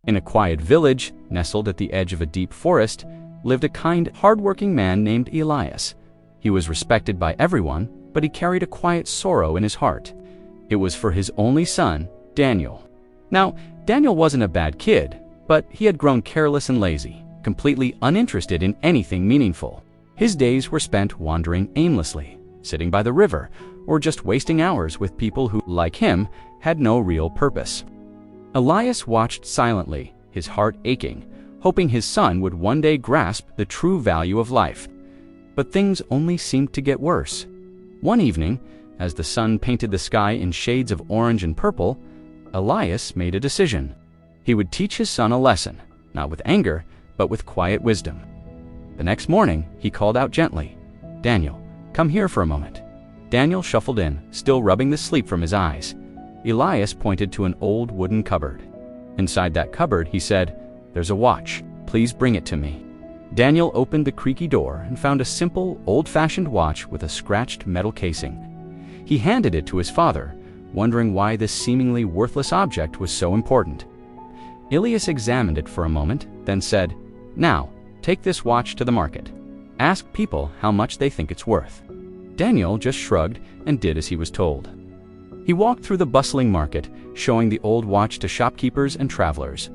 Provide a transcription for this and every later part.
In a quiet village, nestled at the edge of a deep forest, lived a kind, hard-working man named Elias. He was respected by everyone, but he carried a quiet sorrow in his heart. It was for his only son, Daniel. Now, Daniel wasn't a bad kid, but he had grown careless and lazy, completely uninterested in anything meaningful. His days were spent wandering aimlessly, sitting by the river, or just wasting hours with people who, like him, had no real purpose. Elias watched silently, his heart aching, hoping his son would one day grasp the true value of life. But things only seemed to get worse. One evening, as the sun painted the sky in shades of orange and purple, Elias made a decision. He would teach his son a lesson, not with anger, but with quiet wisdom. The next morning, he called out gently, "Daniel, come here for a moment." Daniel shuffled in, still rubbing the sleep from his eyes. Elias pointed to an old wooden cupboard. Inside that cupboard, he said, "There's a watch. Please bring it to me." Daniel opened the creaky door and found a simple, old-fashioned watch with a scratched metal casing. He handed it to his father, wondering why this seemingly worthless object was so important. Elias examined it for a moment, then said, "Now, take this watch to the market. Ask people how much they think it's worth." Daniel just shrugged and did as he was told. He walked through the bustling market, showing the old watch to shopkeepers and travelers.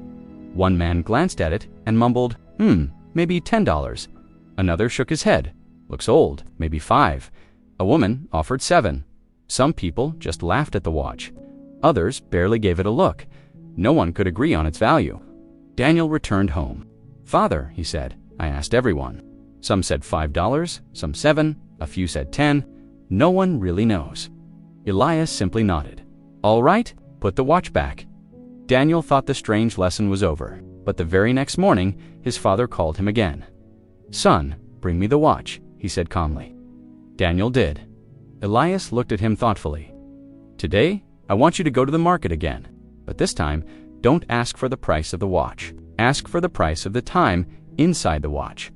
One man glanced at it and mumbled, maybe $10. Another shook his head. "Looks old, maybe $5. A woman offered $7. Some people just laughed at the watch. Others barely gave it a look. No one could agree on its value. Daniel returned home. "Father," he said, "I asked everyone. Some said $5, some $7, a few said $10. No one really knows." Elias simply nodded. "All right, put the watch back." Daniel thought the strange lesson was over, but the very next morning, his father called him again. "Son, bring me the watch," he said calmly. Daniel did. Elias looked at him thoughtfully. "Today, I want you to go to the market again, but this time, don't ask for the price of the watch. Ask for the price of the time inside the watch."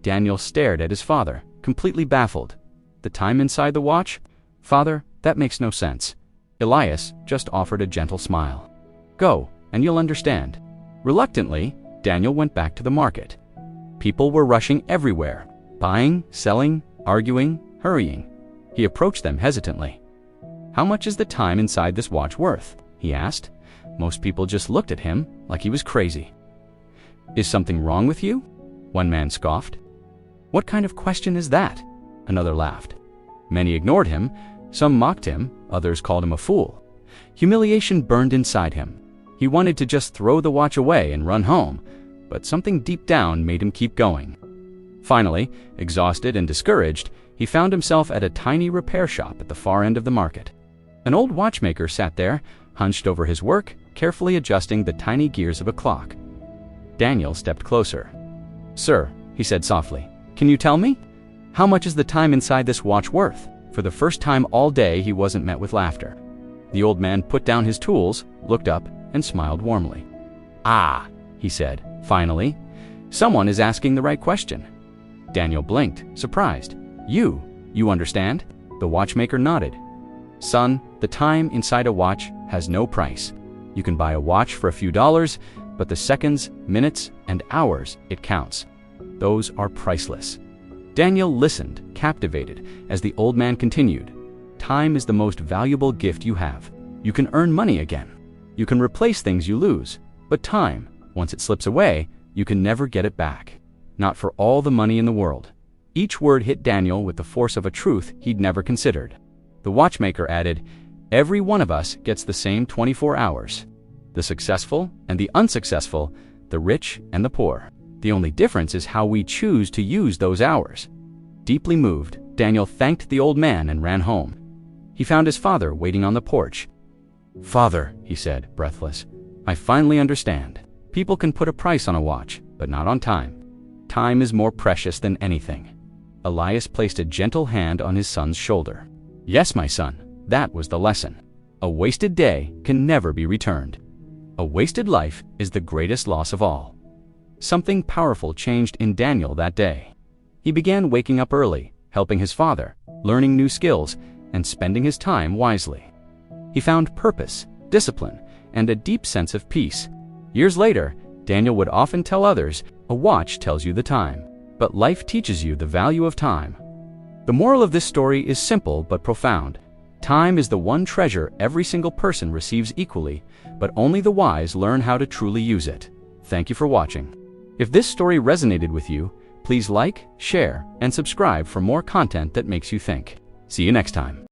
Daniel stared at his father, completely baffled. "The time inside the watch? Father, that makes no sense." Elias just offered a gentle smile. "Go, and you'll understand." Reluctantly, Daniel went back to the market. People were rushing everywhere, buying, selling, arguing, hurrying. He approached them hesitantly. "How much is the time inside this watch worth?" he asked. Most people just looked at him like he was crazy. "Is something wrong with you?" one man scoffed. "What kind of question is that?" another laughed. Many ignored him, some mocked him, others called him a fool. Humiliation burned inside him. He wanted to just throw the watch away and run home, but something deep down made him keep going. Finally, exhausted and discouraged, he found himself at a tiny repair shop at the far end of the market. An old watchmaker sat there, hunched over his work, carefully adjusting the tiny gears of a clock. Daniel stepped closer. "Sir," he said softly, "can you tell me? How much is the time inside this watch worth?" For the first time all day, he wasn't met with laughter. The old man put down his tools, looked up, and smiled warmly. "Ah," he said, finally, "someone is asking the right question." Daniel blinked, surprised. You understand?" The watchmaker nodded. "Son, the time inside a watch has no price. You can buy a watch for a few dollars, but the seconds, minutes, and hours it counts, those are priceless." Daniel listened, captivated, as the old man continued. "Time is the most valuable gift you have. You can earn money again. You can replace things you lose. But time, once it slips away, you can never get it back. Not for all the money in the world." Each word hit Daniel with the force of a truth he'd never considered. The watchmaker added, "Every one of us gets the same 24 hours. The successful and the unsuccessful, the rich and the poor. The only difference is how we choose to use those hours." Deeply moved, Daniel thanked the old man and ran home. He found his father waiting on the porch. "Father," he said, breathless, "I finally understand. People can put a price on a watch, but not on time. Time is more precious than anything." Elias placed a gentle hand on his son's shoulder. "Yes, my son, that was the lesson. A wasted day can never be returned. A wasted life is the greatest loss of all." Something powerful changed in Daniel that day. He began waking up early, helping his father, learning new skills, and spending his time wisely. He found purpose, discipline, and a deep sense of peace. Years later, Daniel would often tell others, "A watch tells you the time, but life teaches you the value of time." The moral of this story is simple but profound. Time is the one treasure every single person receives equally, but only the wise learn how to truly use it. Thank you for watching. If this story resonated with you, please like, share, and subscribe for more content that makes you think. See you next time.